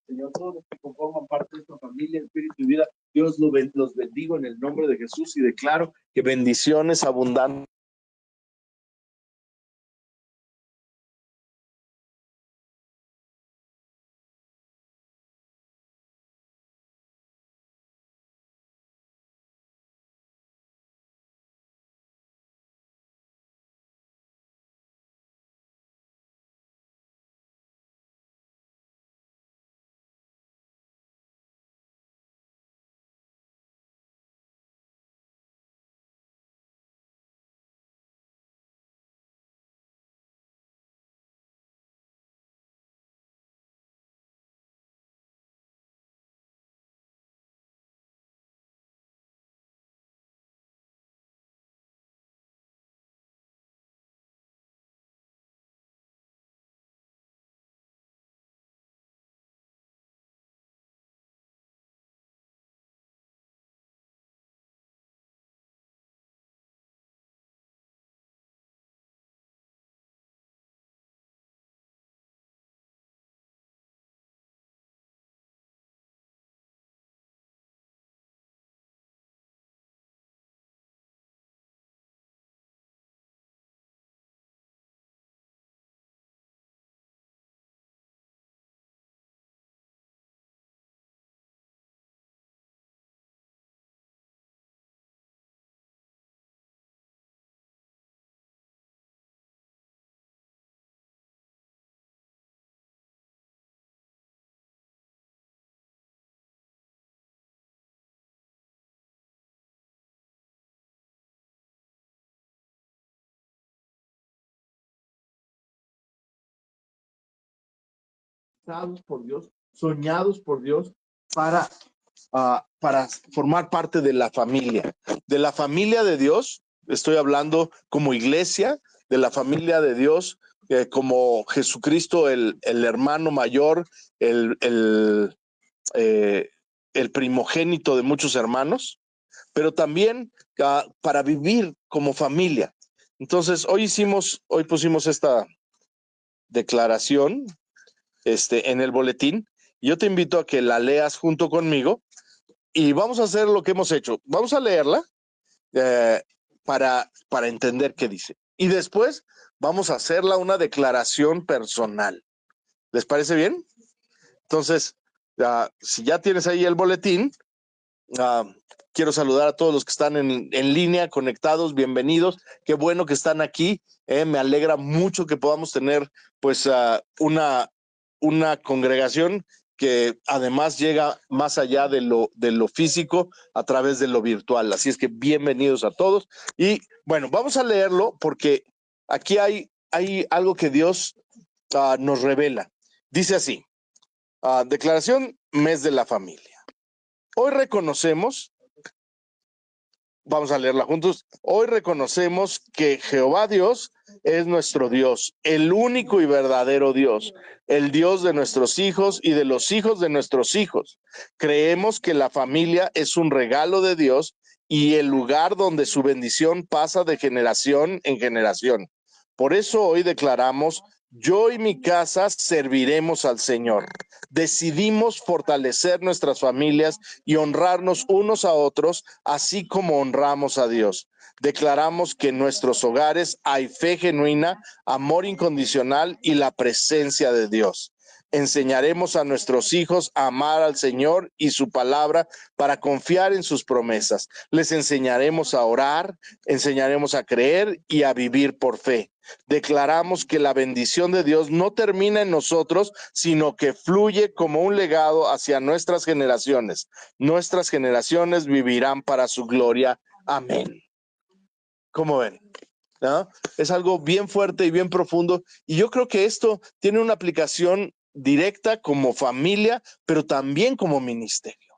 Señor, todos los que conforman parte de esta familia, espíritu y vida, Dios los bendigo en el nombre de Jesús y declaro que bendiciones abundantes. Por Dios, soñados por Dios para formar parte de la familia de Dios. Estoy hablando como iglesia, de la familia de Dios, como Jesucristo, el hermano mayor, el primogénito de muchos hermanos, pero también para vivir como familia. Entonces, hoy pusimos esta declaración en el boletín. Yo te invito a que la leas junto conmigo y vamos a hacer lo que hemos hecho. Vamos a leerla para entender qué dice. Y después vamos a hacerla una declaración personal. ¿Les parece bien? Entonces, si ya tienes ahí el boletín, quiero saludar a todos los que están en línea, conectados, bienvenidos. Qué bueno que están aquí. Me alegra mucho que podamos tener pues una congregación que además llega más allá de lo físico a través de lo virtual. Así es que bienvenidos a todos. Y bueno, vamos a leerlo porque aquí hay algo que Dios nos revela. Dice así, declaración mes de la familia. Hoy reconocemos, vamos a leerla juntos, hoy reconocemos que Jehová Dios es nuestro Dios, el único y verdadero Dios, el Dios de nuestros hijos y de los hijos de nuestros hijos. Creemos que la familia es un regalo de Dios y el lugar donde su bendición pasa de generación en generación. Por eso hoy declaramos, yo y mi casa serviremos al Señor. Decidimos fortalecer nuestras familias y honrarnos unos a otros, así como honramos a Dios. Declaramos que en nuestros hogares hay fe genuina, amor incondicional y la presencia de Dios. Enseñaremos a nuestros hijos a amar al Señor y su palabra para confiar en sus promesas. Les enseñaremos a orar, enseñaremos a creer y a vivir por fe. Declaramos que la bendición de Dios no termina en nosotros, sino que fluye como un legado hacia nuestras generaciones. Nuestras generaciones vivirán para su gloria. Amén. ¿Cómo ven? ¿No? Es algo bien fuerte y bien profundo. Y yo creo que esto tiene una aplicación directa como familia, pero también como ministerio.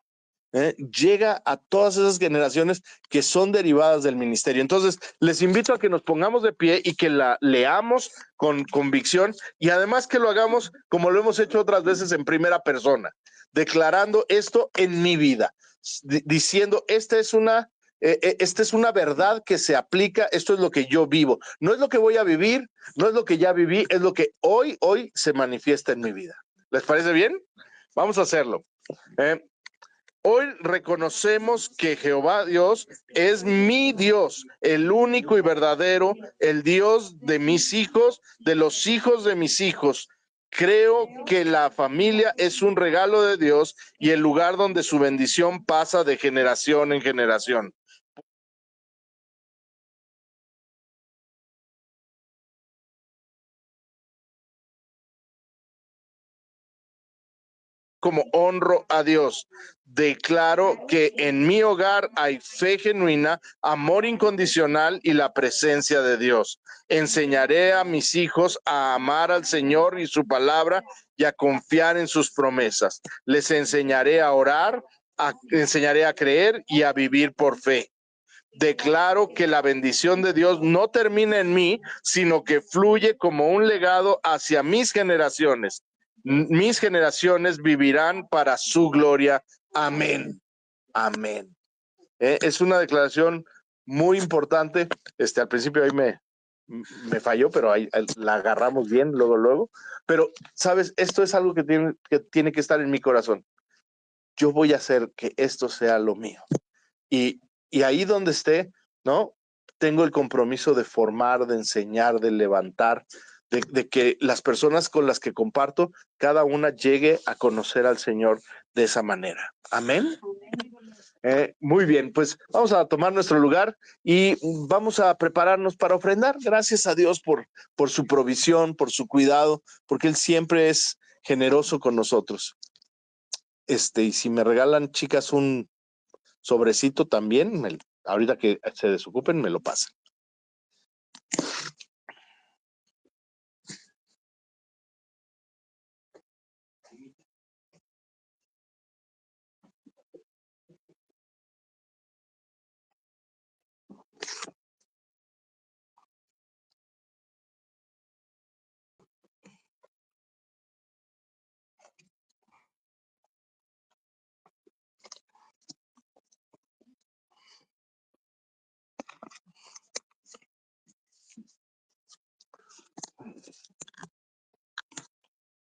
llega a todas esas generaciones que son derivadas del ministerio. Entonces, les invito a que nos pongamos de pie y que la leamos con convicción y además que lo hagamos como lo hemos hecho otras veces en primera persona, declarando esto en mi vida, diciendo, esta es una verdad que se aplica, esto es lo que yo vivo, no es lo que voy a vivir, no es lo que ya viví, es lo que hoy se manifiesta en mi vida. ¿Les parece bien? Vamos a hacerlo. Hoy reconocemos que Jehová Dios es mi Dios, el único y verdadero, el Dios de mis hijos, de los hijos de mis hijos. Creo que la familia es un regalo de Dios y el lugar donde su bendición pasa de generación en generación. Como honro a Dios. Declaro que en mi hogar hay fe genuina, amor incondicional y la presencia de Dios. Enseñaré a mis hijos a amar al Señor y su palabra y a confiar en sus promesas. Les enseñaré a orar, enseñaré a creer y a vivir por fe. Declaro que la bendición de Dios no termina en mí, sino que fluye como un legado hacia mis generaciones. Mis generaciones vivirán para su gloria. Amén. Amén. Es una declaración muy importante. Al principio ahí me falló, pero ahí la agarramos bien luego. Pero, ¿sabes? Esto es algo que tiene que estar en mi corazón. Yo voy a hacer que esto sea lo mío. Y, y ahí donde esté, ¿no? Tengo el compromiso de formar, de enseñar, de levantar, de que las personas con las que comparto, cada una llegue a conocer al Señor de esa manera. Amén. Muy bien, pues vamos a tomar nuestro lugar y vamos a prepararnos para ofrendar. Gracias a Dios por su provisión, por su cuidado, porque Él siempre es generoso con nosotros. Y si me regalan, chicas, un sobrecito también, ahorita que se desocupen, me lo pasan.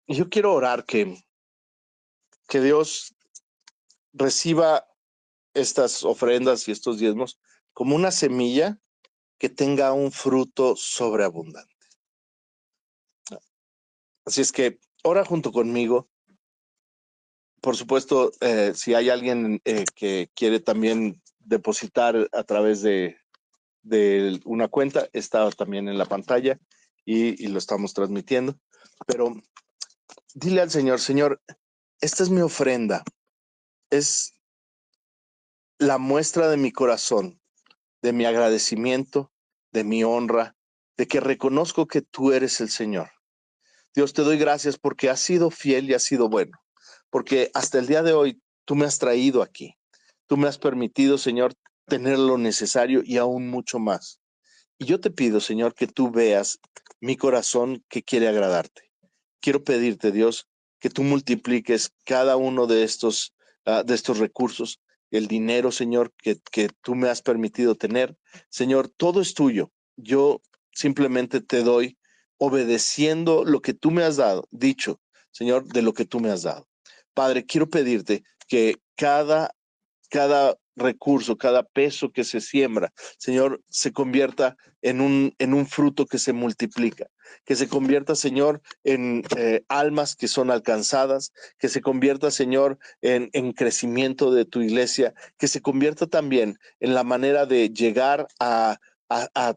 Yo quiero orar que Dios reciba estas ofrendas y estos diezmos como una semilla que tenga un fruto sobreabundante. Así es que ora junto conmigo. Por supuesto, si hay alguien que quiere también depositar a través de una cuenta, está también en la pantalla y lo estamos transmitiendo. Pero dile al Señor, Señor, esta es mi ofrenda, es la muestra de mi corazón, de mi agradecimiento, de mi honra, de que reconozco que tú eres el Señor. Dios, te doy gracias porque has sido fiel y has sido bueno, porque hasta el día de hoy tú me has traído aquí. Tú me has permitido, Señor, tener lo necesario y aún mucho más. Y yo te pido, Señor, que tú veas mi corazón que quiere agradarte. Quiero pedirte, Dios, que tú multipliques cada uno de estos recursos, el dinero, Señor, que tú me has permitido tener. Señor, todo es tuyo. Yo simplemente te doy obedeciendo lo que tú me has dado, dicho, Señor, de lo que tú me has dado. Padre, quiero pedirte que cada recurso, cada peso que se siembra, Señor, se convierta en un fruto que se multiplica, que se convierta, Señor, en almas que son alcanzadas, que se convierta, Señor, en crecimiento de tu iglesia, que se convierta también en la manera de llegar a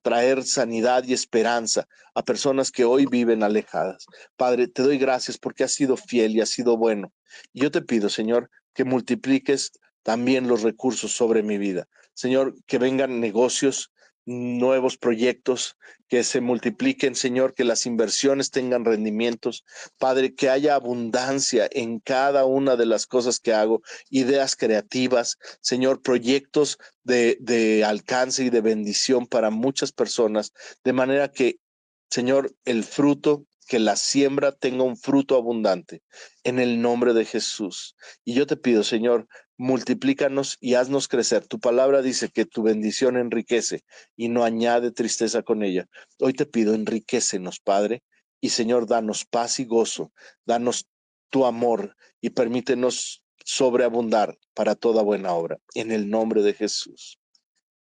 traer sanidad y esperanza a personas que hoy viven alejadas. Padre, te doy gracias porque has sido fiel y has sido bueno. Y yo te pido, Señor, que multipliques también los recursos sobre mi vida. Señor, que vengan negocios, nuevos proyectos, que se multipliquen, Señor, que las inversiones tengan rendimientos. Padre, que haya abundancia en cada una de las cosas que hago, ideas creativas, Señor, proyectos de alcance y de bendición para muchas personas, de manera que, Señor, el fruto, que la siembra tenga un fruto abundante, en el nombre de Jesús. Y yo te pido, Señor, multiplícanos y haznos crecer. Tu palabra dice que tu bendición enriquece y no añade tristeza con ella. Hoy te pido, enriquécenos, Padre, y Señor, danos paz y gozo, danos tu amor y permítenos sobreabundar para toda buena obra. En el nombre de Jesús.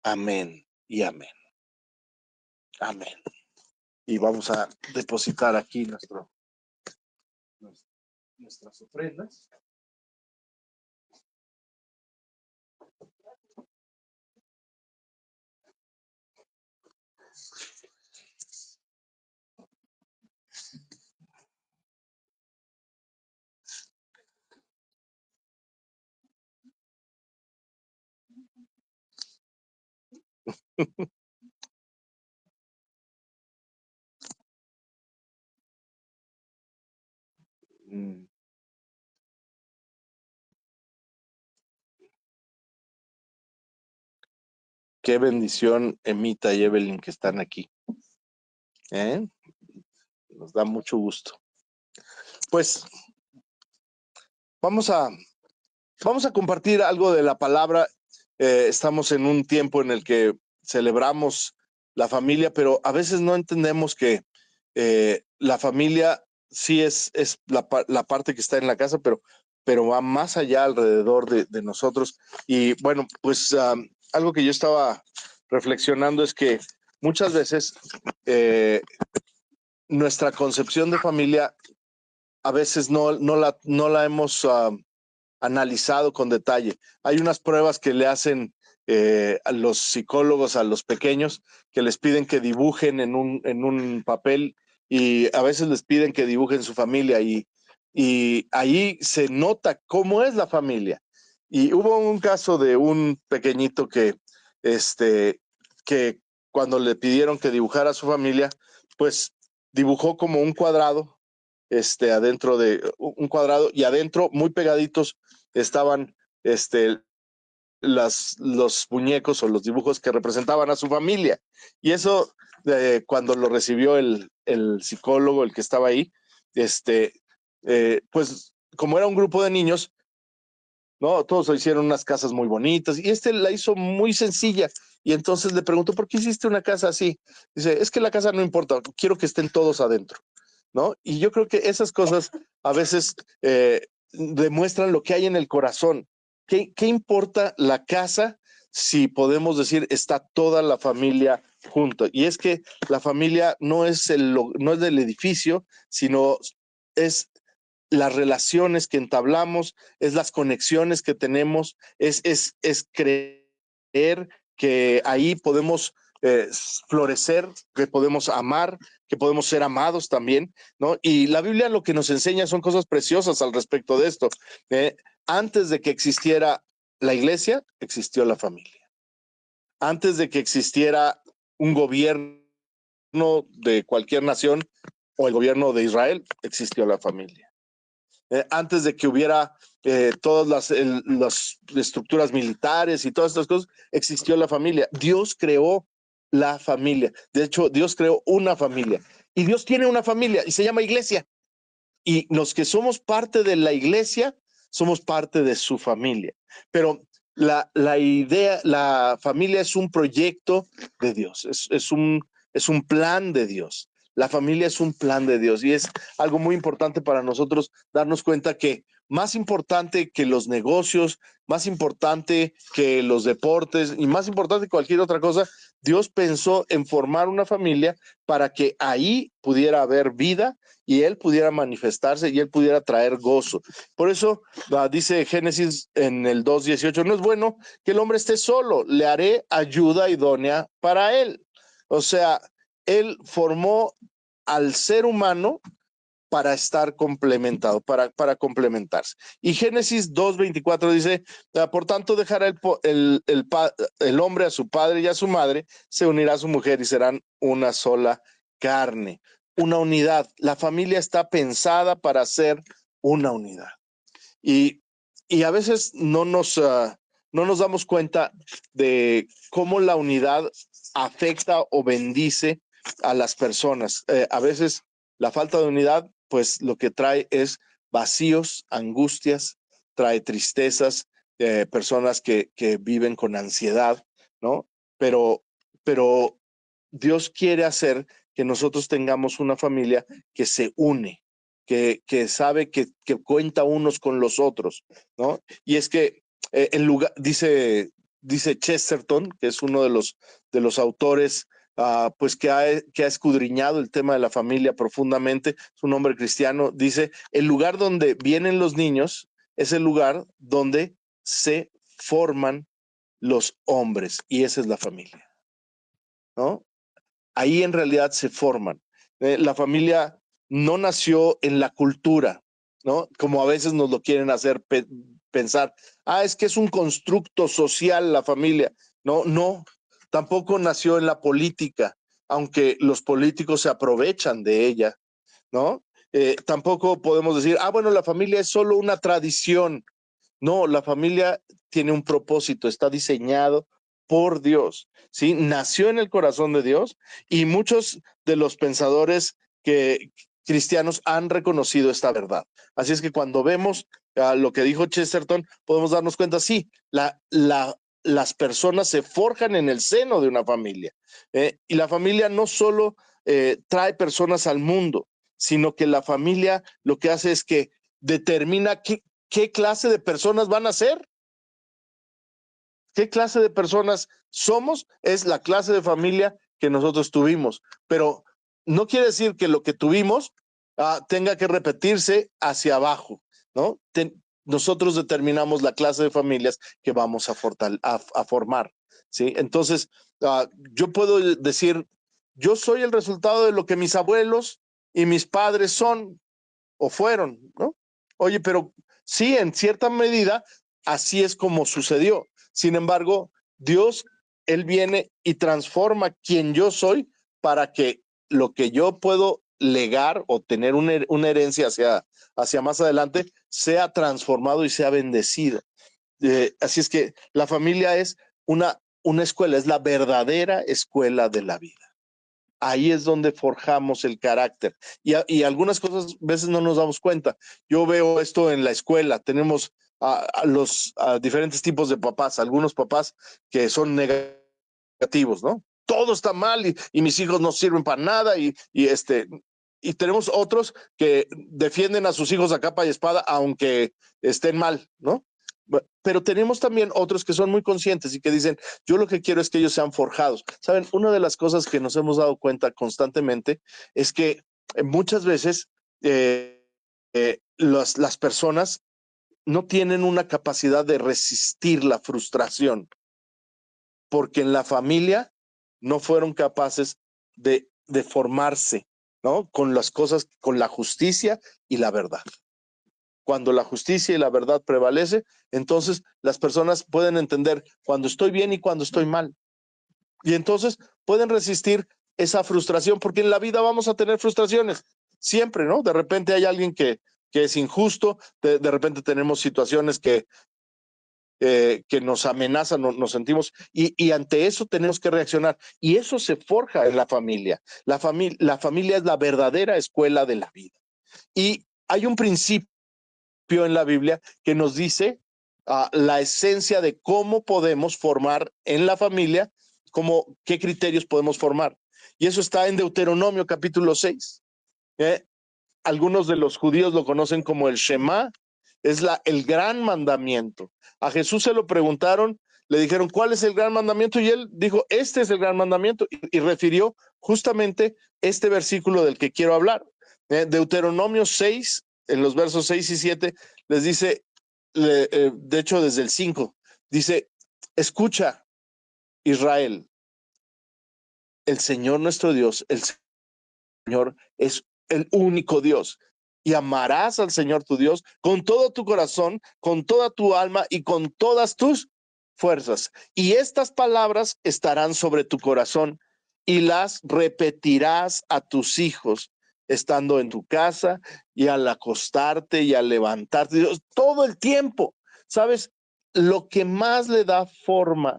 Amén y amén. Amén. Y vamos a depositar aquí nuestras ofrendas. Qué bendición, Emita y Evelyn, que están aquí. Nos da mucho gusto. Pues vamos a compartir algo de la palabra. Estamos en un tiempo en el que celebramos la familia, pero a veces no entendemos que la familia sí es la parte que está en la casa, pero va más allá alrededor de nosotros. Y bueno, pues algo que yo estaba reflexionando es que muchas veces nuestra concepción de familia a veces no la hemos analizado con detalle. Hay unas pruebas que le hacen a los psicólogos a los pequeños, que les piden que dibujen en un papel, y a veces les piden que dibujen su familia, y ahí se nota cómo es la familia. Y hubo un caso de un pequeñito que cuando le pidieron que dibujara a su familia, pues dibujó como un cuadrado, adentro de un cuadrado, y adentro, muy pegaditos, estaban los muñecos o los dibujos que representaban a su familia. Y eso, cuando lo recibió el psicólogo, el que estaba ahí, pues como era un grupo de niños, ¿no? Todos hicieron unas casas muy bonitas, y la hizo muy sencilla. Y entonces le preguntó: ¿por qué hiciste una casa así? Dice: es que la casa no importa, quiero que estén todos adentro, ¿no? Y yo creo que esas cosas a veces demuestran lo que hay en el corazón. ¿Qué importa la casa si podemos decir está toda la familia junto? Y es que la familia no es del edificio, sino es las relaciones que entablamos, es las conexiones que tenemos, es creer que ahí podemos florecer, que podemos amar, que podemos ser amados también, ¿no? Y la Biblia lo que nos enseña son cosas preciosas al respecto de esto. Antes de que existiera la iglesia, existió la familia. Antes de que existiera un gobierno de cualquier nación o el gobierno de Israel, existió la familia. Antes de que hubiera todas las estructuras militares y todas estas cosas, existió la familia. Dios creó la familia. De hecho, Dios creó una familia. Y Dios tiene una familia y se llama iglesia. Y los que somos parte de la iglesia, somos parte de su familia. Pero la idea, la familia es un proyecto de Dios, es un plan de Dios. La familia es un plan de Dios, y es algo muy importante para nosotros darnos cuenta que más importante que los negocios, más importante que los deportes y más importante que cualquier otra cosa, Dios pensó en formar una familia para que ahí pudiera haber vida y Él pudiera manifestarse y Él pudiera traer gozo. Por eso dice Génesis en el 2:18: no es bueno que el hombre esté solo, le haré ayuda idónea para él. O sea, Él formó al ser humano para estar complementado, para complementarse. Y Génesis 2:24 dice, por tanto dejará el hombre a su padre y a su madre, se unirá a su mujer y serán una sola carne, una unidad. La familia está pensada para ser una unidad. Y, y a veces no nos damos cuenta de cómo la unidad afecta o bendice a las personas. A veces la falta de unidad, pues lo que trae es vacíos, angustias, trae tristezas, personas que viven con ansiedad, ¿no? Pero, pero Dios quiere hacer que nosotros tengamos una familia que se une, que sabe que cuenta unos con los otros, ¿no? Y es que en lugar, dice Chesterton, que es uno de los autores pues que ha escudriñado el tema de la familia profundamente, es un hombre cristiano, dice, el lugar donde vienen los niños es el lugar donde se forman los hombres, y esa es la familia, ¿no? Ahí en realidad se forman. La familia no nació en la cultura, ¿no? Como a veces nos lo quieren hacer pensar. Es que es un constructo social la familia. No, no, tampoco nació en la política, aunque los políticos se aprovechan de ella, ¿no? Tampoco podemos decir, bueno, la familia es solo una tradición. No, la familia tiene un propósito, está diseñado por Dios, ¿sí? Nació en el corazón de Dios, y muchos de los pensadores cristianos han reconocido esta verdad. Así es que cuando vemos lo que dijo Chesterton, podemos darnos cuenta, sí, las personas se forjan en el seno de una familia, y la familia no solo trae personas al mundo, sino que la familia lo que hace es que determina qué clase de personas van a ser, qué clase de personas somos, es la clase de familia que nosotros tuvimos. Pero no quiere decir que lo que tuvimos tenga que repetirse hacia abajo, ¿no? Nosotros determinamos la clase de familias que vamos a formar, ¿sí? Entonces, yo puedo decir, yo soy el resultado de lo que mis abuelos y mis padres son o fueron, ¿no? Oye, pero sí, en cierta medida, así es como sucedió. Sin embargo, Dios, Él viene y transforma quien yo soy para que lo que yo puedo legar o tener una herencia hacia más adelante sea transformado y sea bendecido. Así es que la familia es una escuela, es la verdadera escuela de la vida. Ahí es donde forjamos el carácter. Y algunas cosas veces no nos damos cuenta. Yo veo esto en la escuela. Tenemos los diferentes tipos de papás. Algunos papás que son negativos, ¿no? Todo está mal y mis hijos no sirven para nada. Y tenemos otros que defienden a sus hijos a capa y espada, aunque estén mal, ¿no? Pero tenemos también otros que son muy conscientes y que dicen, yo lo que quiero es que ellos sean forjados. Saben, una de las cosas que nos hemos dado cuenta constantemente es que muchas veces las personas no tienen una capacidad de resistir la frustración, porque en la familia no fueron capaces de formarse, ¿no? Con las cosas, con la justicia y la verdad. Cuando la justicia y la verdad prevalece, entonces las personas pueden entender cuando estoy bien y cuando estoy mal. Y entonces pueden resistir esa frustración, porque en la vida vamos a tener frustraciones, siempre, ¿no? De repente hay alguien que es injusto, de repente tenemos situaciones que nos amenazan, nos sentimos, y ante eso tenemos que reaccionar. Y eso se forja en la familia. La familia es la verdadera escuela de la vida. Y hay un principio en la Biblia que nos dice la esencia de cómo podemos formar en la familia, qué criterios podemos formar. Y eso está en Deuteronomio capítulo 6. Algunos de los judíos lo conocen como el Shema, es el gran mandamiento. A Jesús se lo preguntaron, le dijeron, ¿cuál es el gran mandamiento? Y él dijo, este es el gran mandamiento, y refirió justamente este versículo del que quiero hablar. Deuteronomio 6, en los versos 6 y 7, les dice, de hecho desde el 5, dice, escucha, Israel, el Señor nuestro Dios, el Señor es el único Dios. y amarás al Señor tu Dios con todo tu corazón, con toda tu alma y con todas tus fuerzas. Y estas palabras estarán sobre tu corazón y las repetirás a tus hijos estando en tu casa y al acostarte y al levantarte, Dios, todo el tiempo. ¿Sabes? Lo que más le da forma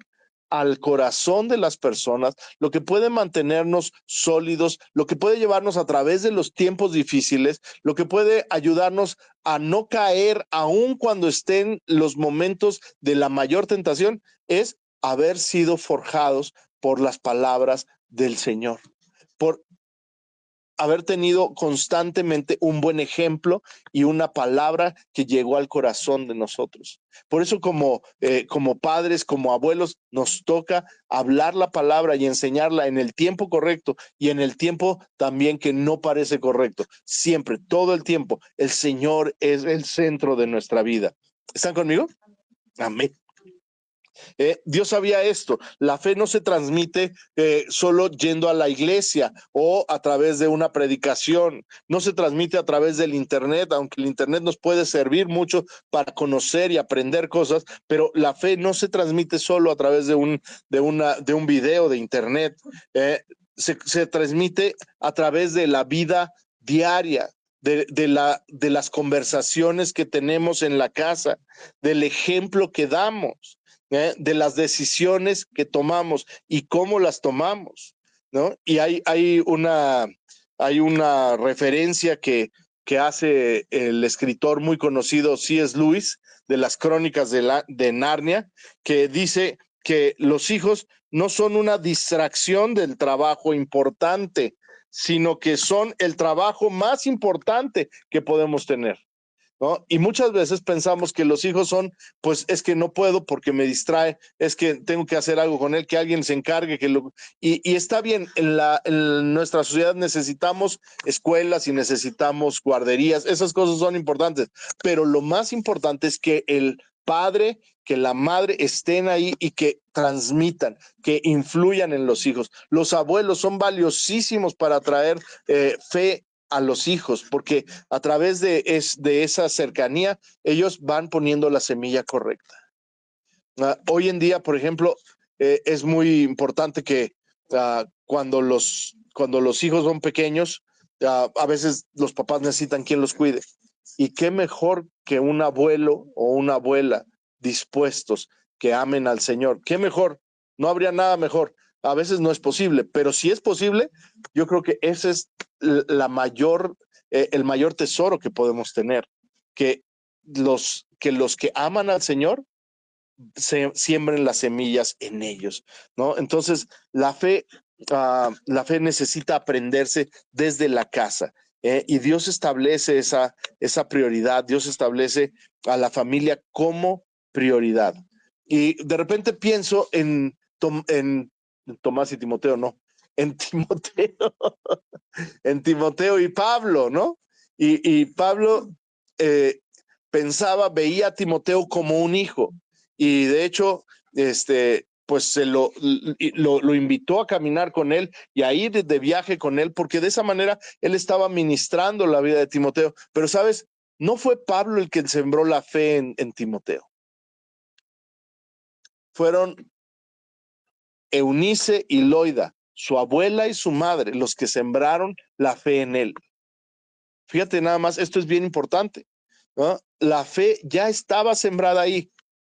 al corazón de las personas, lo que puede mantenernos sólidos, lo que puede llevarnos a través de los tiempos difíciles, lo que puede ayudarnos a no caer aun cuando estén los momentos de la mayor tentación, es haber sido forjados por las palabras del Señor, por haber tenido constantemente un buen ejemplo y una palabra que llegó al corazón de nosotros. Por eso como padres, como abuelos, nos toca hablar la palabra y enseñarla en el tiempo correcto y en el tiempo también que no parece correcto. Siempre, todo el tiempo, el Señor es el centro de nuestra vida. ¿Están conmigo? Amén. Dios sabía esto. La fe no se transmite solo yendo a la iglesia o a través de una predicación. No se transmite a través del internet, aunque el internet nos puede servir mucho para conocer y aprender cosas, pero la fe no se transmite solo a través de un video de internet. Se transmite a través de la vida diaria. De las conversaciones que tenemos en la casa, del ejemplo que damos, de las decisiones que tomamos y cómo las tomamos, ¿no? Y hay una referencia que hace el escritor muy conocido C.S. Lewis de las Crónicas de Narnia, que dice que los hijos no son una distracción del trabajo importante, sino que son el trabajo más importante que podemos tener, ¿no? Y muchas veces pensamos que los hijos son, pues es que no puedo porque me distrae, es que tengo que hacer algo con él, que alguien se encargue, y está bien, en nuestra sociedad necesitamos escuelas y necesitamos guarderías, esas cosas son importantes, pero lo más importante es que el padre, que la madre estén ahí y que transmitan, que influyan en los hijos. Los abuelos son valiosísimos para traer fe a los hijos, porque a través de esa cercanía, ellos van poniendo la semilla correcta. Hoy en día, por ejemplo, es muy importante que cuando los hijos son pequeños, a veces los papás necesitan quien los cuide. Y qué mejor que un abuelo o una abuela dispuestos, que amen al Señor. Qué mejor, no habría nada mejor. A veces no es posible, pero si es posible, yo creo que ese es el mayor tesoro que podemos tener, que los que aman al Señor siembren las semillas en ellos, ¿no? Entonces, la fe necesita aprenderse desde la casa, y Dios establece esa prioridad, Dios establece a la familia como prioridad. Y de repente pienso en Tomás y Timoteo, no, en Timoteo, en Timoteo y Pablo, ¿no? Y Pablo veía a Timoteo como un hijo, y de hecho, pues lo invitó a caminar con él y a ir de viaje con él, porque de esa manera él estaba ministrando la vida de Timoteo. Pero, ¿sabes? No fue Pablo el que sembró la fe en Timoteo. Fueron Eunice y Loida, su abuela y su madre, los que sembraron la fe en él. Fíjate nada más, esto es bien importante, ¿no? La fe ya estaba sembrada ahí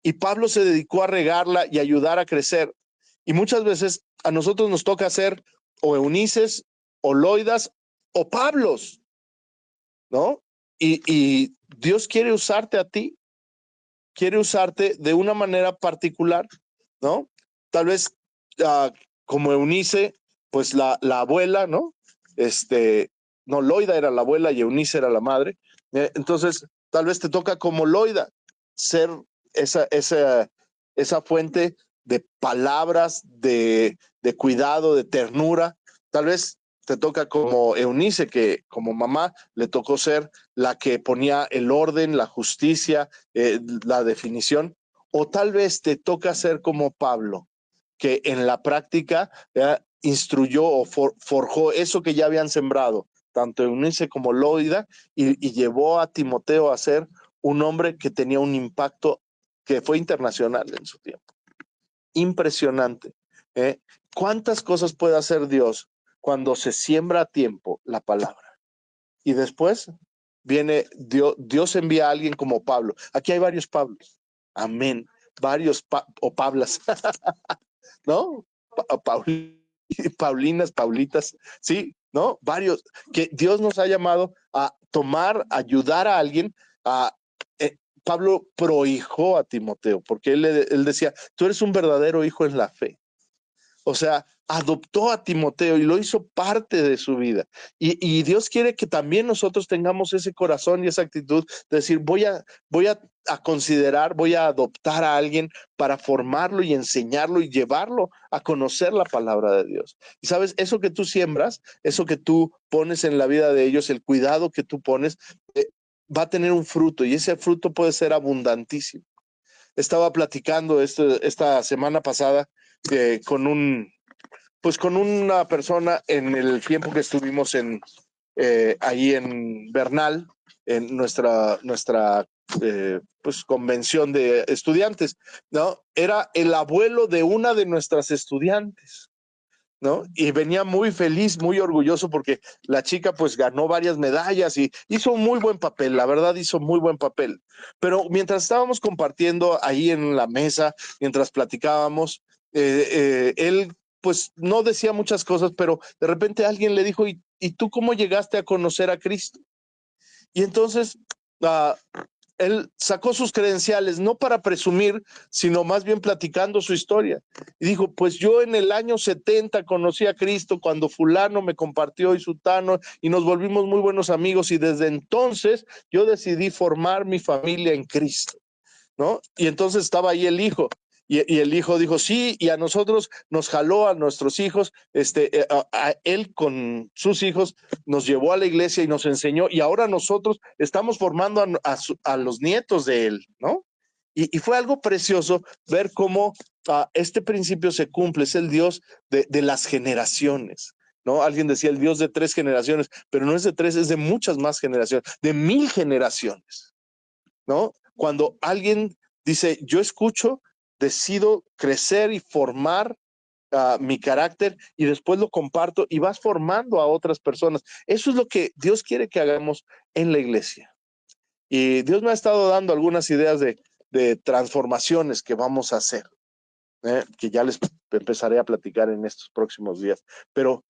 y Pablo se dedicó a regarla y ayudar a crecer. Y muchas veces a nosotros nos toca ser o Eunices, o Loidas, o Pablos, ¿no? Y Dios quiere usarte a ti, quiere usarte de una manera particular, ¿no? Tal vez como Eunice, pues la abuela, ¿no? No, Loida era la abuela y Eunice era la madre. Entonces, tal vez te toca como Loida ser esa fuente de palabras, de cuidado, de ternura. Tal vez te toca como Eunice, que como mamá le tocó ser la que ponía el orden, la justicia, la definición. O tal vez te toca ser como Pablo, que en la práctica instruyó o forjó eso que ya habían sembrado tanto Eunice como Loida, y llevó a Timoteo a ser un hombre que tenía un impacto que fue internacional en su tiempo. Impresionante. ¿Cuántas cosas puede hacer Dios cuando se siembra a tiempo la palabra? Y después viene Dios envía a alguien como Pablo. Aquí hay varios Pablos. Amén. Varios o Pablas, ¿no? Paulinas, Paulitas, sí, ¿no? Varios, que Dios nos ha llamado a ayudar a alguien. Pablo prohijó a Timoteo, porque él decía, tú eres un verdadero hijo en la fe. O sea, adoptó a Timoteo y lo hizo parte de su vida. Y Dios quiere que también nosotros tengamos ese corazón y esa actitud de decir, voy a considerar, voy a adoptar a alguien para formarlo y enseñarlo y llevarlo a conocer la palabra de Dios. Y sabes, eso que tú siembras, eso que tú pones en la vida de ellos, el cuidado que tú pones, va a tener un fruto, y ese fruto puede ser abundantísimo. Estaba platicando esta semana pasada con una persona en el tiempo que estuvimos ahí en Bernal, en nuestra convención de estudiantes, ¿no? Era el abuelo de una de nuestras estudiantes, ¿no? Y venía muy feliz, muy orgulloso, porque la chica pues ganó varias medallas y hizo un muy buen papel, la verdad hizo muy buen papel. Pero mientras estábamos compartiendo ahí en la mesa, mientras platicábamos, él pues no decía muchas cosas, pero de repente alguien le dijo, ¿y tú cómo llegaste a conocer a Cristo? Y entonces él sacó sus credenciales, no para presumir, sino más bien platicando su historia. Y dijo, pues yo en el año 70 conocí a Cristo cuando fulano me compartió y sutano, y nos volvimos muy buenos amigos, y desde entonces yo decidí formar mi familia en Cristo, ¿no? Y entonces estaba ahí el hijo. Y el hijo dijo, sí, y a nosotros nos jaló a nuestros hijos, a él con sus hijos nos llevó a la iglesia y nos enseñó, y ahora nosotros estamos formando a los nietos de él, ¿no? Y fue algo precioso ver cómo este principio se cumple, es el Dios de las generaciones, ¿no? Alguien decía el Dios de 3 generaciones, pero no es de 3, es de muchas más generaciones, de 1000 generaciones, ¿no? Cuando alguien dice, yo escucho, decido crecer y formar mi carácter, y después lo comparto y vas formando a otras personas. Eso es lo que Dios quiere que hagamos en la iglesia. Y Dios me ha estado dando algunas ideas de transformaciones que vamos a hacer, que ya les empezaré a platicar en estos próximos días. Pero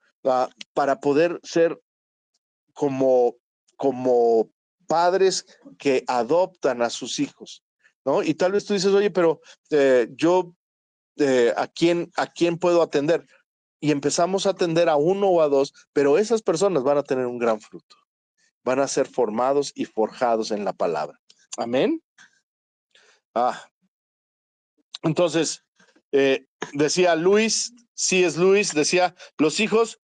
para poder ser como padres que adoptan a sus hijos, ¿no? Y tal vez tú dices, oye, pero yo, ¿a quién puedo atender? Y empezamos a atender a 1 o a 2, pero esas personas van a tener un gran fruto. Van a ser formados y forjados en la palabra. Amén. Entonces, decía Luis, C.S. Lewis, decía, los hijos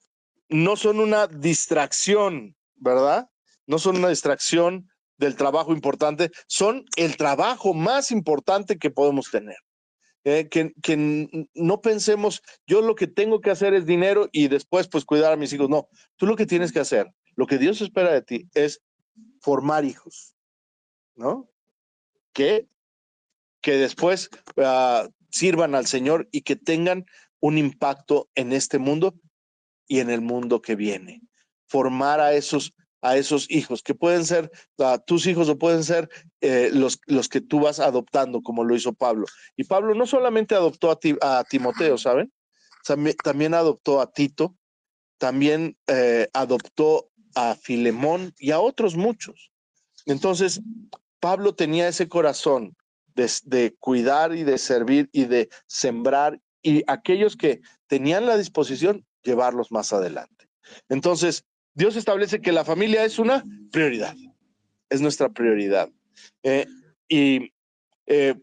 no son una distracción, ¿verdad? No son una distracción del trabajo importante, son el trabajo más importante que podemos tener. Que no pensemos, yo lo que tengo que hacer es dinero y después pues cuidar a mis hijos. No, tú lo que tienes que hacer, lo que Dios espera de ti es formar hijos, ¿no? Que después sirvan al Señor y que tengan un impacto en este mundo y en el mundo que viene. Formar a esos hijos, que pueden ser tus hijos o pueden ser los que tú vas adoptando, como lo hizo Pablo. Y Pablo no solamente adoptó a Timoteo, ¿saben? También adoptó a Tito, también adoptó a Filemón y a otros muchos. Entonces, Pablo tenía ese corazón de cuidar y de servir y de sembrar, y aquellos que tenían la disposición, llevarlos más adelante. Entonces, Dios establece que la familia es una prioridad, es nuestra prioridad. Y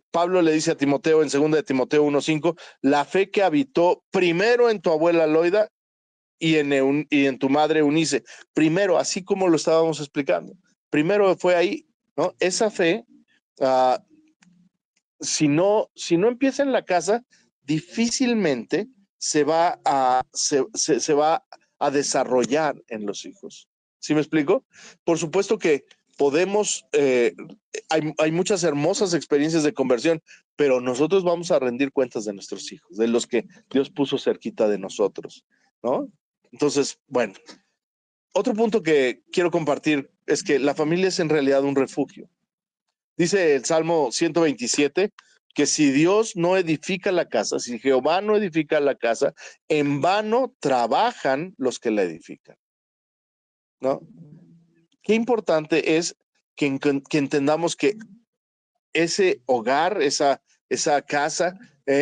Pablo le dice a Timoteo en 2 de Timoteo 1:5, la fe que habitó primero en tu abuela Loida y en tu madre Eunice, primero, así como lo estábamos explicando, primero fue ahí, ¿no? Esa fe, si no empieza en la casa, difícilmente se va a desarrollar en los hijos. ¿Sí me explico? Por supuesto que podemos, hay muchas hermosas experiencias de conversión, pero nosotros vamos a rendir cuentas de nuestros hijos, de los que Dios puso cerquita de nosotros, ¿no? Entonces, bueno, otro punto que quiero compartir es que la familia es en realidad un refugio. Dice el Salmo 127 que si Dios no edifica la casa, si Jehová no edifica la casa, en vano trabajan los que la edifican, ¿no? Qué importante es que entendamos que ese hogar, esa casa,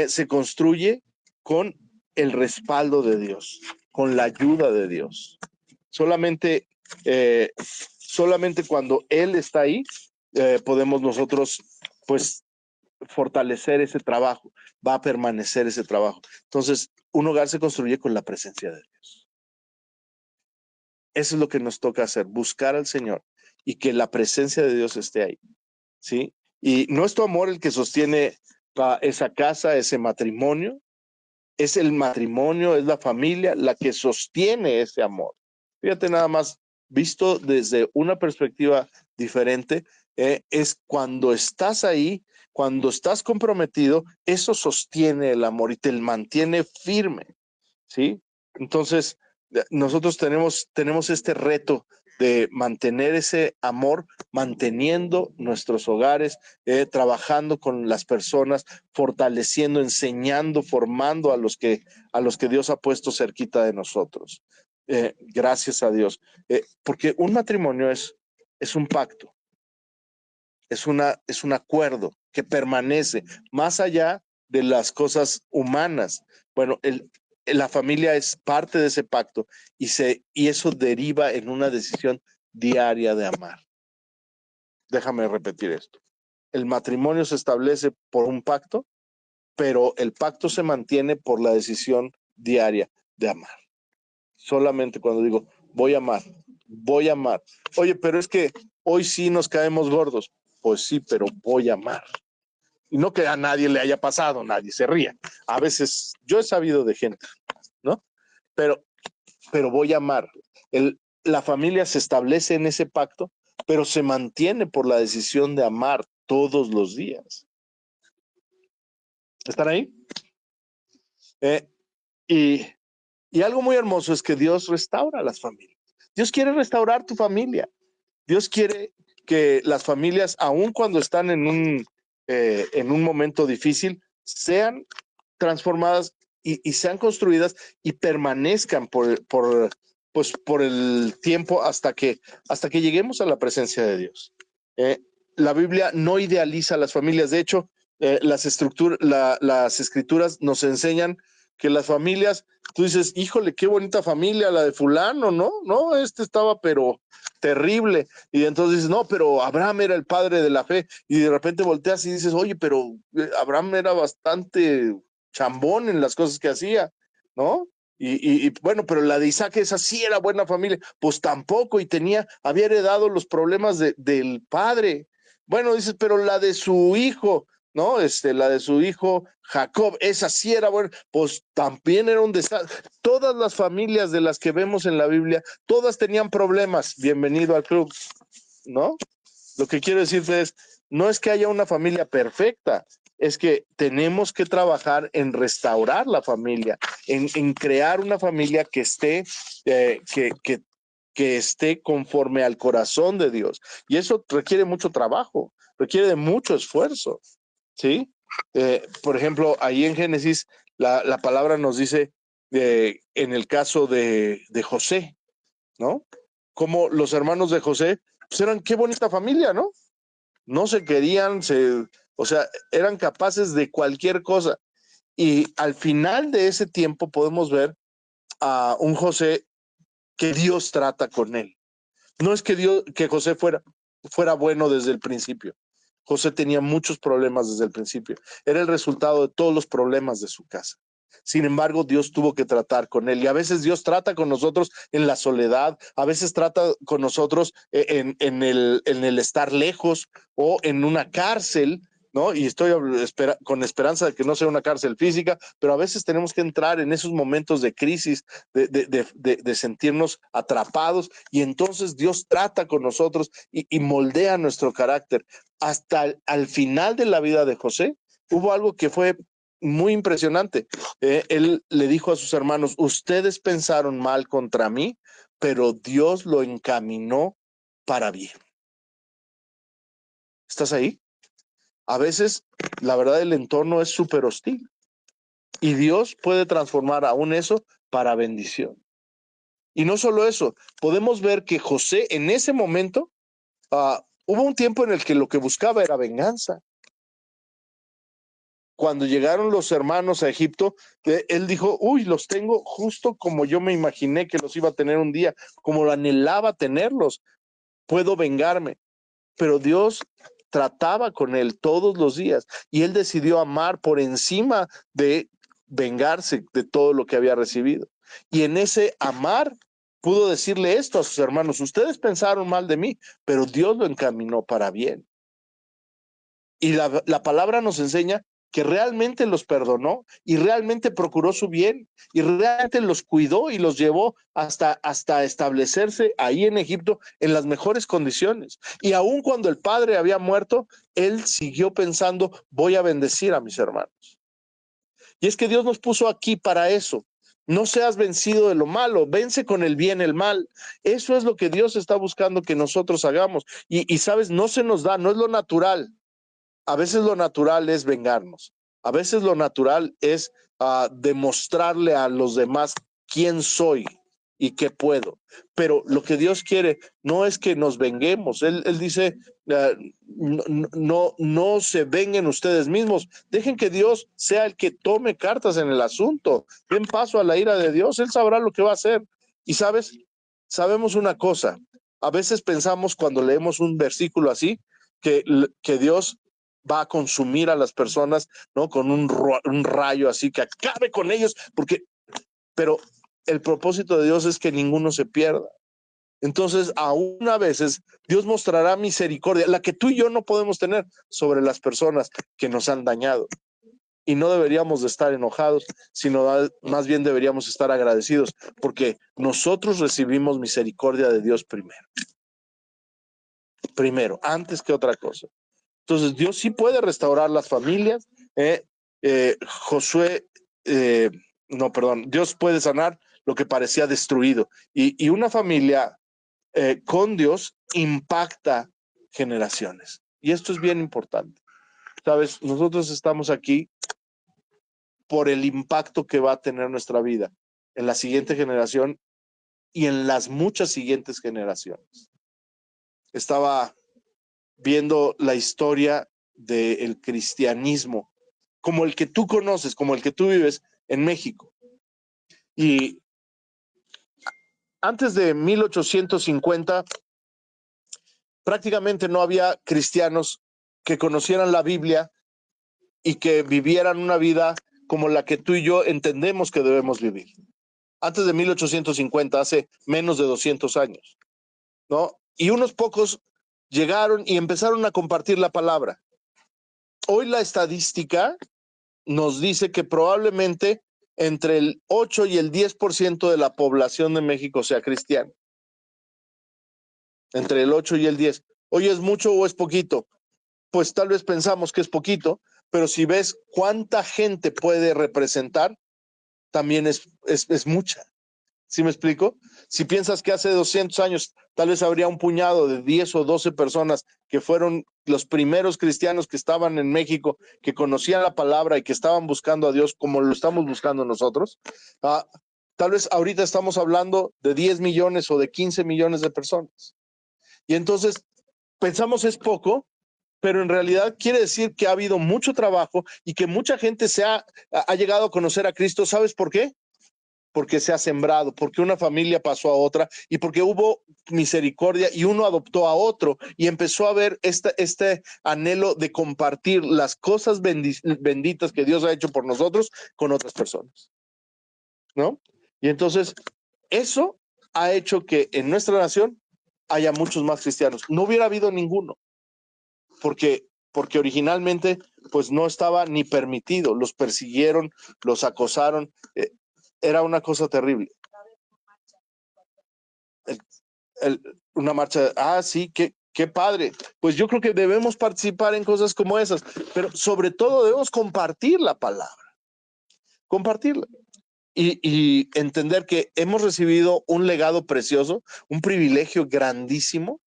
se construye con el respaldo de Dios, con la ayuda de Dios. Solamente, solamente cuando Él está ahí, podemos nosotros, pues, fortalecer ese trabajo, va a permanecer ese trabajo. Entonces, un hogar se construye con la presencia de Dios. Eso es lo que nos toca hacer, buscar al Señor y que la presencia de Dios esté ahí, ¿sí? Y no es tu amor el que sostiene esa casa, ese matrimonio, es el matrimonio, es la familia la que sostiene ese amor. Fíjate nada más, visto desde una perspectiva diferente, es cuando estás ahí, cuando estás comprometido, eso sostiene el amor y te mantiene firme, ¿sí? Entonces, nosotros tenemos este reto de mantener ese amor, manteniendo nuestros hogares, trabajando con las personas, fortaleciendo, enseñando, formando a los que Dios ha puesto cerquita de nosotros. Gracias a Dios. Porque un matrimonio es un pacto, es un acuerdo que permanece más allá de las cosas humanas. Bueno, la familia es parte de ese pacto y eso deriva en una decisión diaria de amar. Déjame repetir esto. El matrimonio se establece por un pacto, pero el pacto se mantiene por la decisión diaria de amar. Solamente cuando digo, voy a amar, voy a amar. Oye, pero es que hoy sí nos caemos gordos. Pues sí, pero voy a amar. Y no que a nadie le haya pasado, nadie se ría. A veces yo he sabido de gente, ¿no? Pero, pero voy a amar. La familia se establece en ese pacto, pero se mantiene por la decisión de amar todos los días. ¿Están ahí? Eh, y, y algo muy hermoso es que Dios restaura las familias. Dios quiere restaurar tu familia. Dios quiere que las familias, aun cuando están en un momento difícil, sean transformadas y sean construidas y permanezcan pues, por el tiempo hasta que lleguemos a la presencia de Dios. La Biblia no idealiza las familias. De hecho, las escrituras nos enseñan que las familias, tú dices, híjole, qué bonita familia la de fulano, ¿no? No, este estaba pero terrible. Y entonces dices, no, pero Abraham era el padre de la fe. Y de repente volteas y dices, oye, pero Abraham era bastante chambón en las cosas que hacía, ¿no? Y bueno, pero la de Isaac, esa sí era buena familia, pues tampoco, y había heredado los problemas del padre. Bueno, dices, pero la de su hijo, ¿no? La de su hijo Jacob, esa sí era buena, pues también era un desastre. Todas las familias de las que vemos en la Biblia, todas tenían problemas. Bienvenido al club, ¿no? Lo que quiero decirte es, no es que haya una familia perfecta, es que tenemos que trabajar en restaurar la familia, en crear una familia que esté, que esté conforme al corazón de Dios. Y eso requiere mucho trabajo, requiere de mucho esfuerzo, ¿sí? Por ejemplo, ahí en Génesis, la palabra nos dice, en el caso de José, ¿no? Como los hermanos de José, pues eran qué bonita familia, ¿no? No se querían, o sea, eran capaces de cualquier cosa. Y al final de ese tiempo podemos ver a un José que Dios trata con él. No es que José fuera bueno desde el principio. José tenía muchos problemas desde el principio. Era el resultado de todos los problemas de su casa. Sin embargo, Dios tuvo que tratar con él. Y a veces Dios trata con nosotros en la soledad, a veces trata con nosotros en el estar lejos o en una cárcel, ¿no? Y estoy con esperanza de que no sea una cárcel física, pero a veces tenemos que entrar en esos momentos de crisis, de sentirnos atrapados, y entonces Dios trata con nosotros y moldea nuestro carácter. Hasta al final de la vida de José, hubo algo que fue muy impresionante. Él le dijo a sus hermanos: ustedes pensaron mal contra mí, pero Dios lo encaminó para bien. ¿Estás ahí? A veces, la verdad, el entorno es súper hostil y Dios puede transformar aún eso para bendición. Y no solo eso, podemos ver que José en ese momento, hubo un tiempo en el que lo que buscaba era venganza. Cuando llegaron los hermanos a Egipto, él dijo: uy, los tengo justo como yo me imaginé que los iba a tener un día, como lo anhelaba tenerlos, puedo vengarme. Pero Dios trataba con él todos los días y él decidió amar por encima de vengarse de todo lo que había recibido. Y en ese amar pudo decirle esto a sus hermanos: ustedes pensaron mal de mí, pero Dios lo encaminó para bien. Y la palabra nos enseña que realmente los perdonó y realmente procuró su bien y realmente los cuidó y los llevó hasta establecerse ahí en Egipto en las mejores condiciones. Y aun cuando el padre había muerto, él siguió pensando: voy a bendecir a mis hermanos. Y es que Dios nos puso aquí para eso. No seas vencido de lo malo, vence con el bien el mal. Eso es lo que Dios está buscando que nosotros hagamos. Y sabes, no se nos da, no es lo natural. A veces lo natural es vengarnos. A veces lo natural es demostrarle a los demás quién soy y qué puedo. Pero lo que Dios quiere no es que nos venguemos. Él dice: no se venguen ustedes mismos. Dejen que Dios sea el que tome cartas en el asunto. Den paso a la ira de Dios. Él sabrá lo que va a hacer. Y sabemos una cosa. A veces pensamos, cuando leemos un versículo así, que Dios va a consumir a las personas, ¿no? Con un rayo así que acabe con ellos, pero el propósito de Dios es que ninguno se pierda. Entonces, aún a veces, Dios mostrará misericordia, la que tú y yo no podemos tener, sobre las personas que nos han dañado. Y no deberíamos de estar enojados, sino más bien deberíamos estar agradecidos, porque nosotros recibimos misericordia de Dios primero, antes que otra cosa. Entonces, Dios sí puede restaurar las familias. Josué, no, perdón, Dios puede sanar lo que parecía destruido. Y una familia con Dios impacta generaciones. Y esto es bien importante. Sabes, nosotros estamos aquí por el impacto que va a tener nuestra vida en la siguiente generación y en las muchas siguientes generaciones. Estaba viendo la historia del cristianismo, como el que tú conoces, como el que tú vives en México. Y antes de 1850, prácticamente no había cristianos que conocieran la Biblia y que vivieran una vida como la que tú y yo entendemos que debemos vivir. Antes de 1850, hace menos de 200 años, ¿no? Y unos pocos llegaron y empezaron a compartir la palabra. Hoy la estadística nos dice que probablemente entre el 8 y el 10% de la población de México sea cristiana. Entre el 8 y el 10. Oye, ¿es mucho o es poquito? Pues tal vez pensamos que es poquito, pero si ves cuánta gente puede representar, también es mucha. ¿Sí me explico? Si piensas que hace 200 años tal vez habría un puñado de 10 o 12 personas que fueron los primeros cristianos que estaban en México, que conocían la palabra y que estaban buscando a Dios como lo estamos buscando nosotros, tal vez ahorita estamos hablando de 10 millones o de 15 millones de personas. Y entonces pensamos es poco, pero en realidad quiere decir que ha habido mucho trabajo y que mucha gente ha llegado a conocer a Cristo. ¿Sabes por qué? Porque se ha sembrado, porque una familia pasó a otra y porque hubo misericordia y uno adoptó a otro y empezó a ver este anhelo de compartir las cosas benditas que Dios ha hecho por nosotros con otras personas, ¿no? Y entonces eso ha hecho que en nuestra nación haya muchos más cristianos. No hubiera habido ninguno, porque porque originalmente pues no estaba ni permitido, los persiguieron, los acosaron, era una cosa terrible. Una marcha, sí, qué padre. Pues yo creo que debemos participar en cosas como esas, pero sobre todo debemos compartir la palabra, compartirla. Y entender que hemos recibido un legado precioso, un privilegio grandísimo,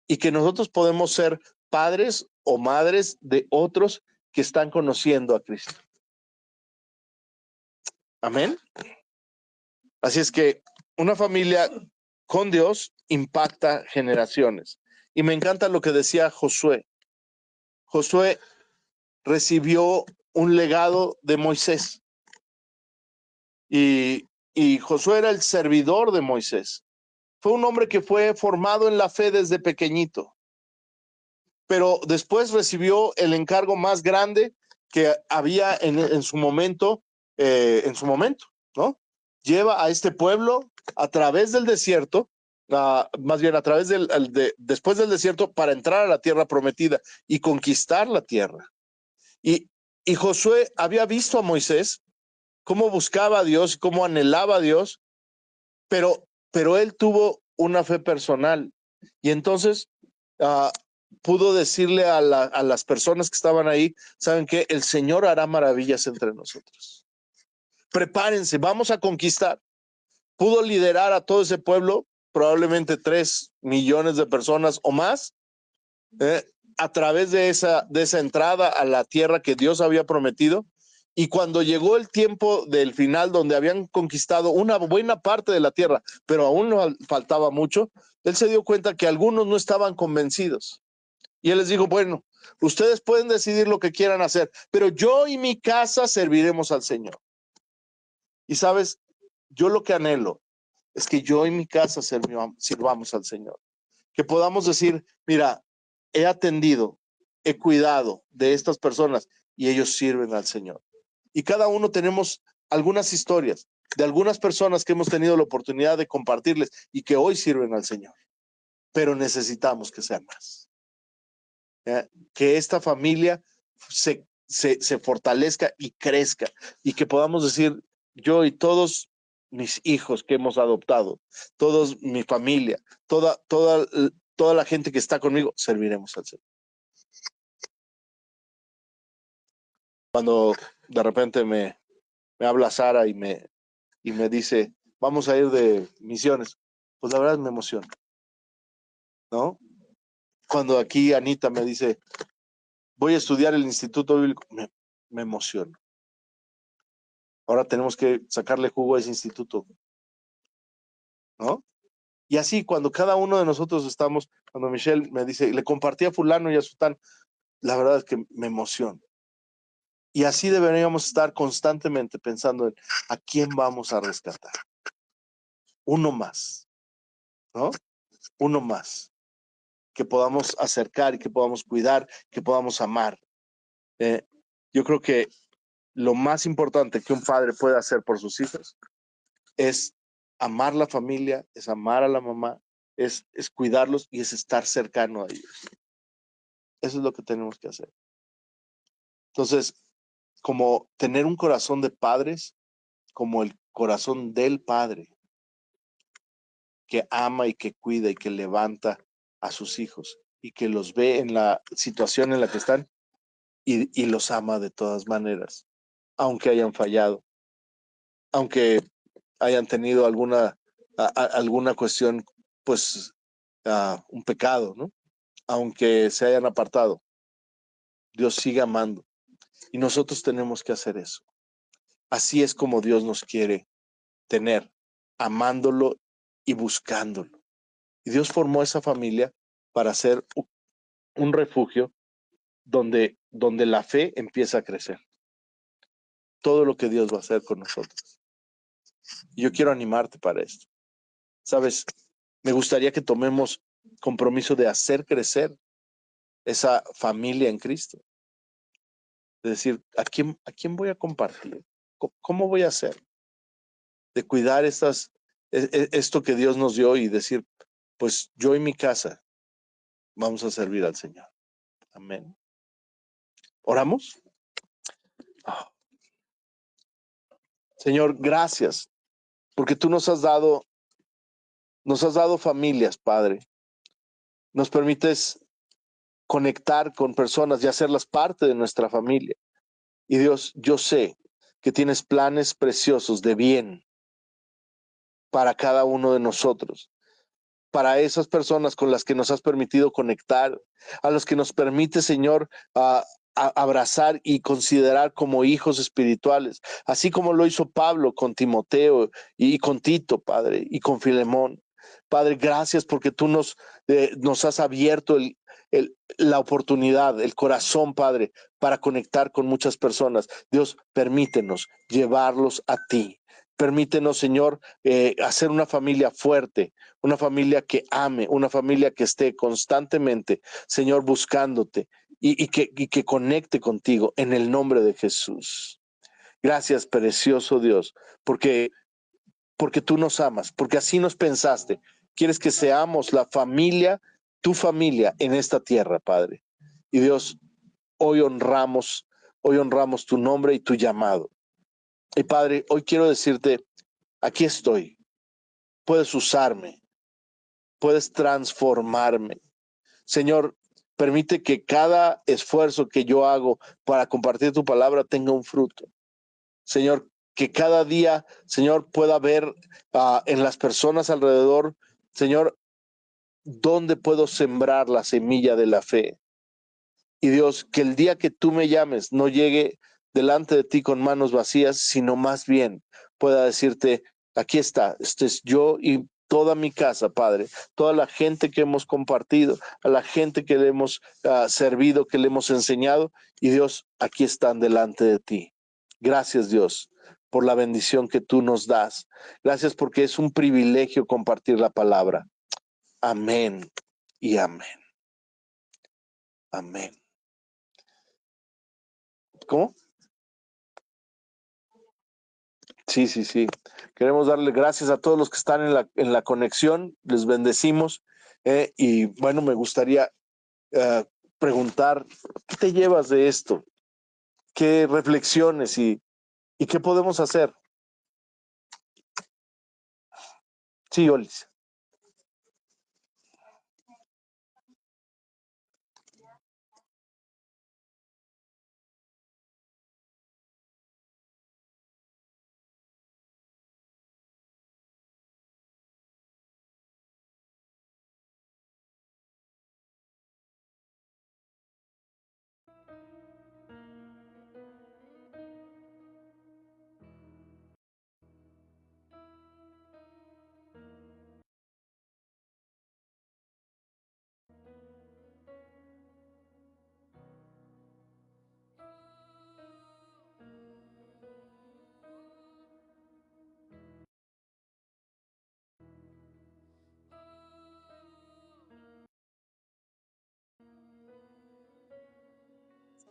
y que nosotros podemos ser padres o madres de otros que están conociendo a Cristo. Amén. Así es que una familia con Dios impacta generaciones. Y me encanta lo que decía Josué. Josué recibió un legado de Moisés. Y Josué era el servidor de Moisés. Fue un hombre que fue formado en la fe desde pequeñito, pero después recibió el encargo más grande que había en su momento, ¿no? Lleva a este pueblo a través del desierto, más bien a través después del desierto para entrar a la tierra prometida y conquistar la tierra. Y, y Josué había visto a Moisés cómo buscaba a Dios, cómo anhelaba a Dios, pero él tuvo una fe personal. Y entonces pudo decirle a las personas que estaban ahí, ¿saben qué? El Señor hará maravillas entre nosotros. Prepárense, vamos a conquistar. Pudo liderar a todo ese pueblo, probablemente 3 millones de personas o más, a través de esa entrada a la tierra que Dios había prometido. Y cuando llegó el tiempo del final, donde habían conquistado una buena parte de la tierra, pero aún no faltaba mucho, él se dio cuenta que algunos no estaban convencidos. Y él les dijo, bueno, ustedes pueden decidir lo que quieran hacer, pero yo y mi casa serviremos al Señor. Y sabes, yo lo que anhelo es que yo y mi casa sirvamos al Señor. Que podamos decir, mira, he atendido, he cuidado de estas personas y ellos sirven al Señor. Y cada uno tenemos algunas historias de algunas personas que hemos tenido la oportunidad de compartirles y que hoy sirven al Señor. Pero necesitamos que sean más. Que esta familia se fortalezca y crezca y que podamos decir, yo y todos mis hijos que hemos adoptado, todos mi familia, toda la gente que está conmigo, serviremos al Señor. Cuando de repente me habla Sara y me dice, vamos a ir de misiones, pues la verdad me emociona, ¿no? Cuando aquí Anita me dice, voy a estudiar el Instituto Bíblico, me emociono. Ahora tenemos que sacarle jugo a ese instituto, ¿no? Y así, cuando cada uno de nosotros estamos, cuando Michelle me dice, le compartí a fulano y a sutano, la verdad es que me emociona. Y así deberíamos estar constantemente pensando en a quién vamos a rescatar. Uno más, ¿no? Uno más. Que podamos acercar y que podamos cuidar, que podamos amar. Yo creo que lo más importante que un padre puede hacer por sus hijos es amar la familia, es amar a la mamá, es cuidarlos y es estar cercano a ellos. Eso es lo que tenemos que hacer. Entonces, como tener un corazón de padres, como el corazón del padre, que ama y que cuida y que levanta a sus hijos y que los ve en la situación en la que están y los ama de todas maneras, aunque hayan fallado, aunque hayan tenido alguna cuestión, pues un pecado, ¿no? Aunque se hayan apartado, Dios sigue amando y nosotros tenemos que hacer eso. Así es como Dios nos quiere tener, amándolo y buscándolo. Y Dios formó esa familia para ser un refugio donde la fe empieza a crecer. Todo lo que Dios va a hacer con nosotros. Y yo quiero animarte para esto. Sabes, me gustaría que tomemos compromiso de hacer crecer esa familia en Cristo. De decir, ¿a quién voy a compartir? ¿Cómo voy a hacer? De cuidar esto que Dios nos dio y decir, pues yo y mi casa vamos a servir al Señor. Amén. ¿Oramos? Señor, gracias, porque tú nos has dado familias, Padre. Nos permites conectar con personas y hacerlas parte de nuestra familia. Y Dios, yo sé que tienes planes preciosos de bien para cada uno de nosotros, para esas personas con las que nos has permitido conectar, a los que nos permite, Señor, abrazar y considerar como hijos espirituales, así como lo hizo Pablo con Timoteo y con Tito, Padre, y con Filemón. Padre, gracias porque tú nos has abierto la oportunidad, el corazón, Padre, para conectar con muchas personas. Dios, permítenos llevarlos a ti. Permítenos, Señor, hacer una familia fuerte, una familia que ame, una familia que esté constantemente, Señor, buscándote y que conecte contigo en el nombre de Jesús. Gracias, precioso Dios, porque tú nos amas, porque así nos pensaste. Quieres que seamos la familia, tu familia en esta tierra, Padre. Y Dios, hoy honramos tu nombre y tu llamado. Y Padre, hoy quiero decirte, aquí estoy, puedes usarme, puedes transformarme. Señor, permite que cada esfuerzo que yo hago para compartir tu palabra tenga un fruto. Señor, que cada día, Señor, pueda ver en las personas alrededor, Señor, dónde puedo sembrar la semilla de la fe. Y Dios, que el día que tú me llames no llegue delante de ti con manos vacías, sino más bien pueda decirte, aquí está, este es yo y toda mi casa, Padre, toda la gente que hemos compartido, a la gente que le hemos servido, que le hemos enseñado, y Dios, aquí están delante de ti. Gracias, Dios, por la bendición que tú nos das. Gracias porque es un privilegio compartir la palabra. Amén y amén. Amén. ¿Cómo? Sí, sí, sí. Queremos darle gracias a todos los que están en la conexión. Les bendecimos. Y bueno, me gustaría eh, preguntar, ¿qué te llevas de esto? ¿Qué reflexiones y qué podemos hacer? Sí, Olis.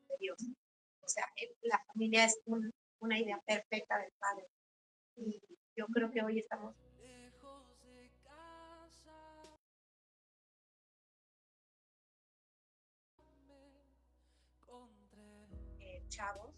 De Dios. O sea, la familia es una idea perfecta del Padre. Y yo creo que hoy estamos chavos.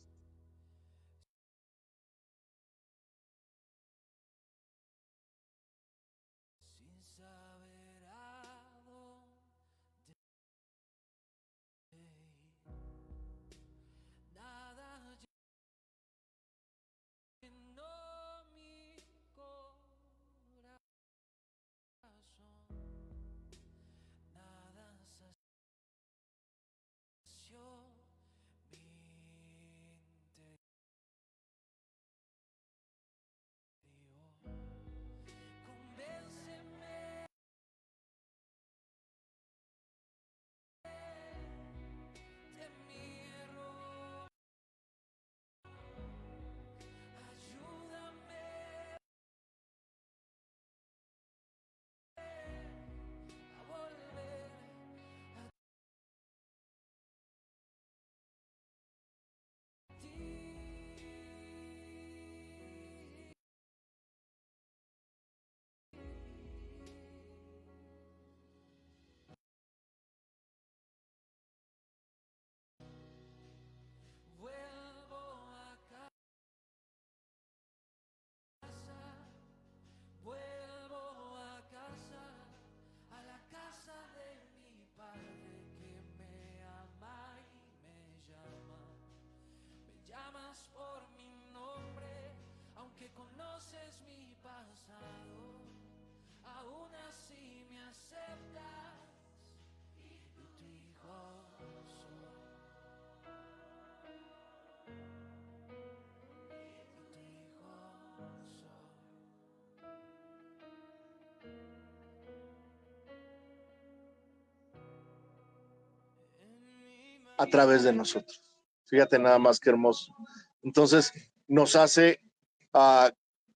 a través de nosotros. Fíjate nada más que hermoso. Entonces nos hace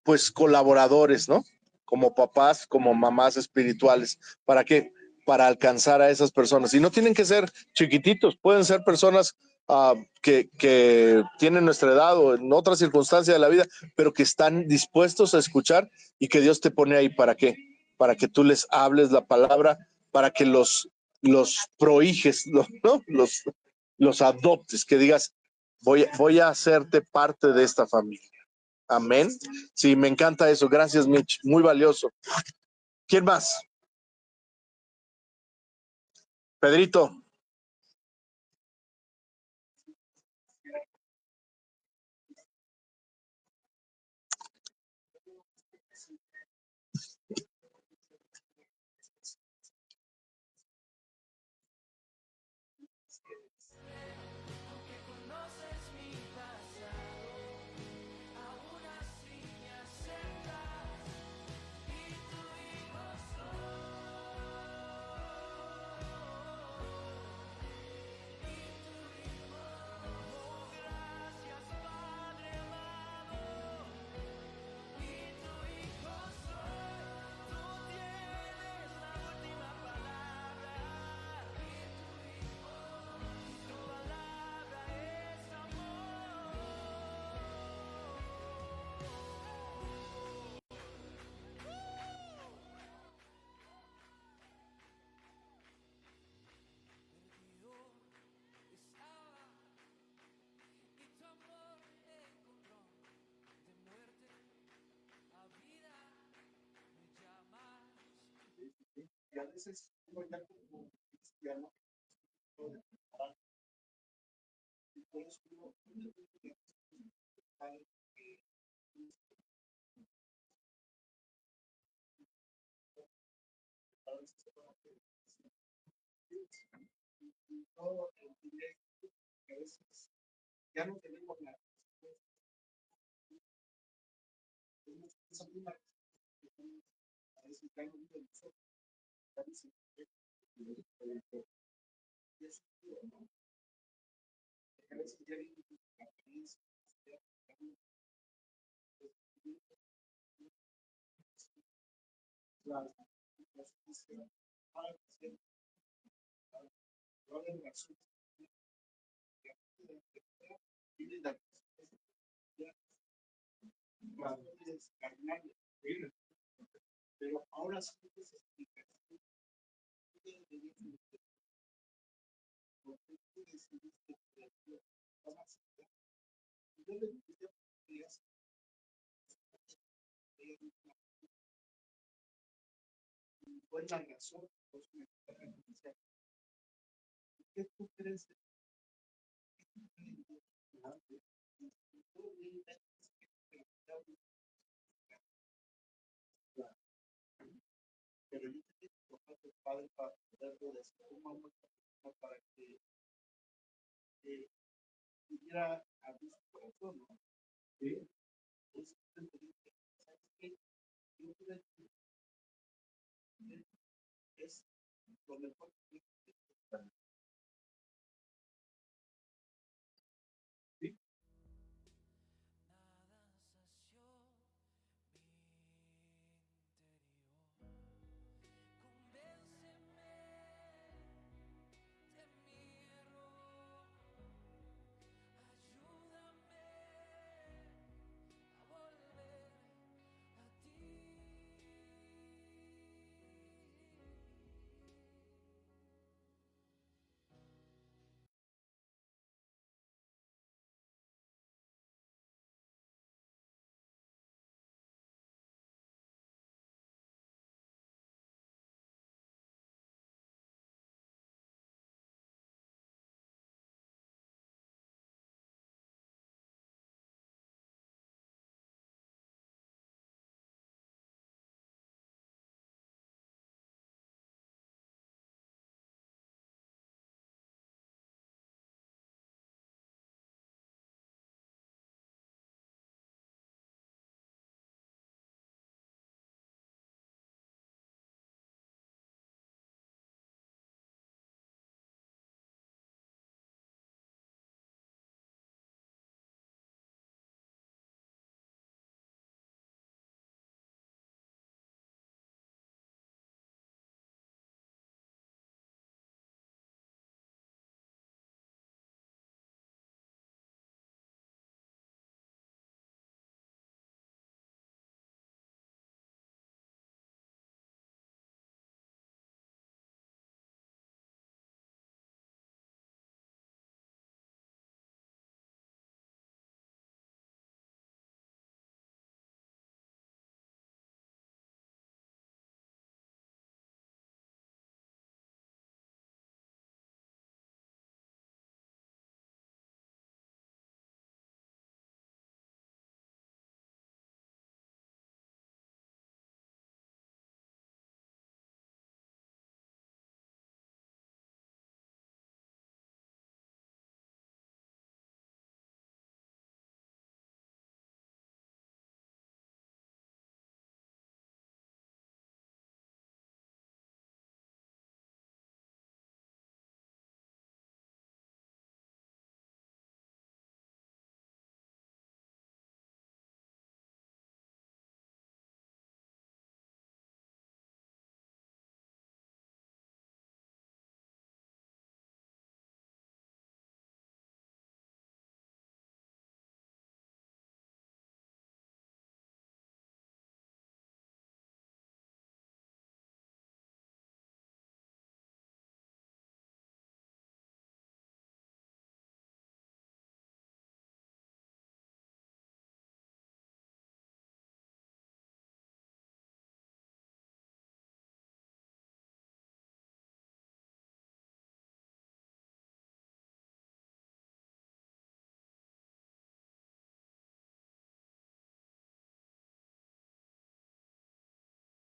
pues colaboradores, ¿no? Como papás, como mamás espirituales. ¿Para qué? Para alcanzar a esas personas. Y no tienen que ser chiquititos, pueden ser personas que tienen nuestra edad o en otra circunstancia de la vida, pero que están dispuestos a escuchar y que Dios te pone ahí. ¿Para qué? Para que tú les hables la palabra, para que los prohijes, ¿no? Los adoptes, que digas, voy a hacerte parte de esta familia. Amén. Sí, me encanta eso. Gracias, Mitch. Muy valioso. ¿Quién más? Pedrito. Y a veces uno ya como cristiano, y por eso uno todo el directo, que a veces ya no tenemos la esa misma a veces ya no vive nosotros, a veces y eso ¿no? A veces ya vive la creencia, las pero ahora sí que se explica. ¿Cuál es la razón? ¿Qué tú crees? Pero yo tenía que tocar tu padre para poderlo decir para que pudiera abrir su corazón, ¿no? Sí. Es lo mejor